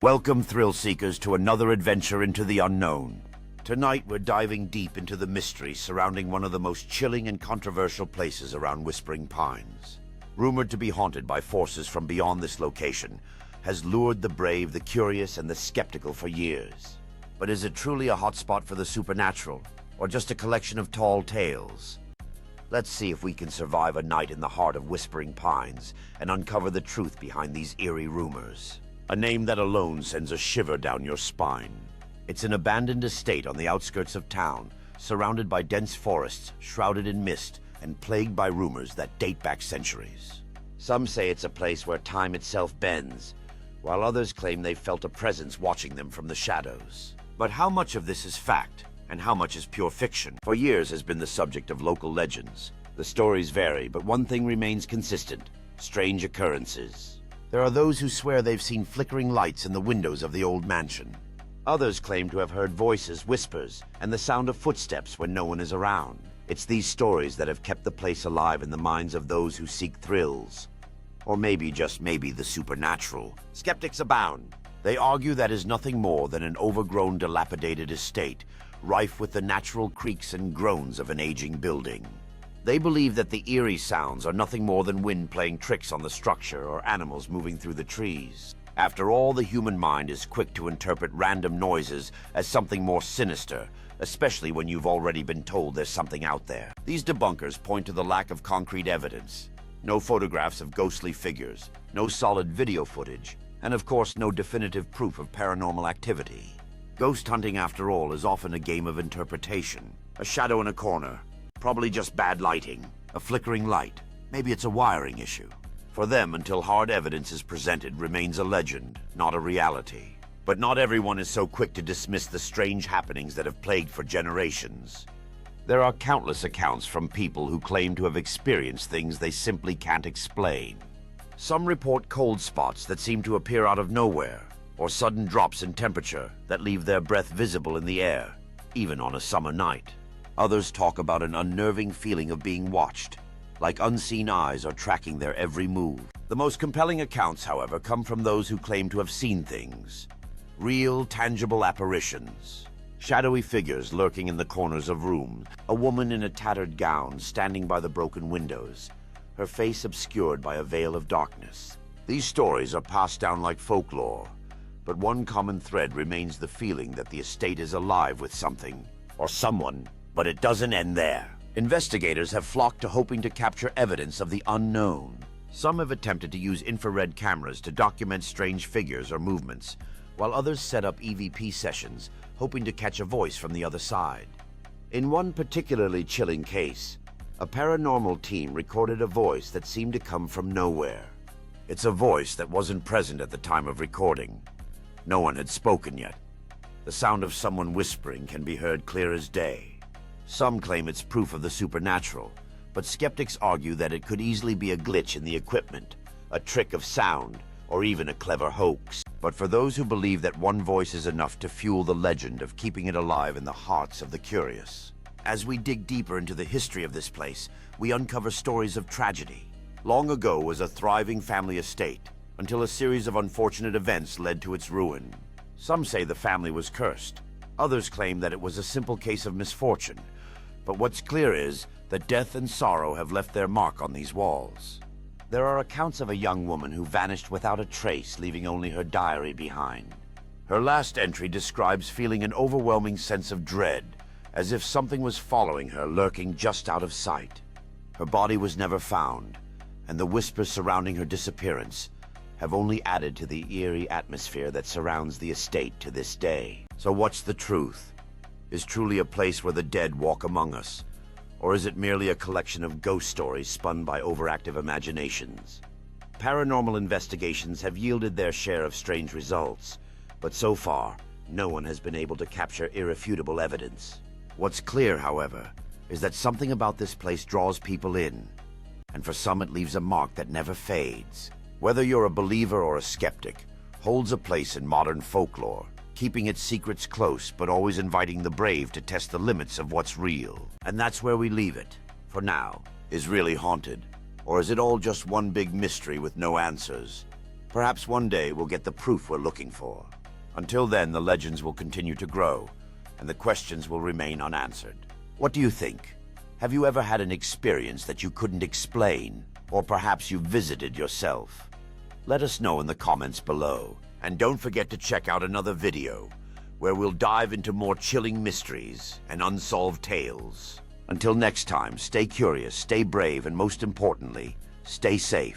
Welcome, thrill seekers, to another adventure into the unknown. Tonight, we're diving deep into the mystery surrounding one of the most chilling and controversial places around Whispering Pines. Rumored to be haunted by forces from beyond this location, has lured the brave, the curious, and the skeptical for years. But is it truly a hotspot for the supernatural, or just a collection of tall tales? Let's see if we can survive a night in the heart of Whispering Pines and uncover the truth behind these eerie rumors. A name that alone sends a shiver down your spine. It's an abandoned estate on the outskirts of town, surrounded by dense forests, shrouded in mist, and plagued by rumors that date back centuries. Some say it's a place where time itself bends, while others claim they felt a presence watching them from the shadows. But how much of this is fact, and how much is pure fiction? For years has been the subject of local legends. The stories vary, but one thing remains consistent: strange occurrences. There are those who swear they've seen flickering lights in the windows of the old mansion. Others claim to have heard voices, whispers, and the sound of footsteps when no one is around. It's these stories that have kept the place alive in the minds of those who seek thrills. Or maybe, just maybe, the supernatural. Skeptics abound. They argue that is nothing more than an overgrown, dilapidated estate, rife with the natural creaks and groans of an aging building. They believe that the eerie sounds are nothing more than wind playing tricks on the structure or animals moving through the trees. After all, the human mind is quick to interpret random noises as something more sinister, especially when you've already been told there's something out there. These debunkers point to the lack of concrete evidence. No photographs of ghostly figures, no solid video footage, and of course no definitive proof of paranormal activity. Ghost hunting, after all, is often a game of interpretation. A shadow in a corner, probably just bad lighting. A flickering light, maybe it's a wiring issue. For them, until hard evidence is presented, remains a legend, not a reality. But not everyone is so quick to dismiss the strange happenings that have plagued for generations. There are countless accounts from people who claim to have experienced things they simply can't explain. Some report cold spots that seem to appear out of nowhere, or sudden drops in temperature that leave their breath visible in the air, even on a summer night. Others talk about an unnerving feeling of being watched, like unseen eyes are tracking their every move. The most compelling accounts, however, come from those who claim to have seen things. Real, tangible apparitions. Shadowy figures lurking in the corners of rooms. A woman in a tattered gown standing by the broken windows, her face obscured by a veil of darkness. These stories are passed down like folklore, but one common thread remains: the feeling that the estate is alive with something, or someone. But it doesn't end there. Investigators have flocked to hoping to capture evidence of the unknown. Some have attempted to use infrared cameras to document strange figures or movements, while others set up EVP sessions, hoping to catch a voice from the other side. In one particularly chilling case, a paranormal team recorded a voice that seemed to come from nowhere. It's a voice that wasn't present at the time of recording. No one had spoken yet. The sound of someone whispering can be heard clear as day. Some claim it's proof of the supernatural, but skeptics argue that it could easily be a glitch in the equipment, a trick of sound, or even a clever hoax. But for those who believe that one voice is enough to fuel the legend of keeping it alive in the hearts of the curious. As we dig deeper into the history of this place, we uncover stories of tragedy. Long ago was a thriving family estate, until a series of unfortunate events led to its ruin. Some say the family was cursed. Others claim that it was a simple case of misfortune. But what's clear is that death and sorrow have left their mark on these walls. There are accounts of a young woman who vanished without a trace, leaving only her diary behind. Her last entry describes feeling an overwhelming sense of dread, as if something was following her, lurking just out of sight. Her body was never found, and the whispers surrounding her disappearance have only added to the eerie atmosphere that surrounds the estate to this day. So what's the truth? Is truly a place where the dead walk among us? Or is it merely a collection of ghost stories spun by overactive imaginations? Paranormal investigations have yielded their share of strange results, but so far, no one has been able to capture irrefutable evidence. What's clear, however, is that something about this place draws people in, and for some it leaves a mark that never fades. Whether you're a believer or a skeptic, holds a place in modern folklore, keeping its secrets close but always inviting the brave to test the limits of what's real. And that's where we leave it, for now. Is really haunted? Or is it all just one big mystery with no answers? Perhaps one day we'll get the proof we're looking for. Until then, the legends will continue to grow, and the questions will remain unanswered. What do you think? Have you ever had an experience that you couldn't explain? Or perhaps you visited yourself? Let us know in the comments below. And don't forget to check out another video, where we'll dive into more chilling mysteries and unsolved tales. Until next time, stay curious, stay brave, and most importantly, stay safe.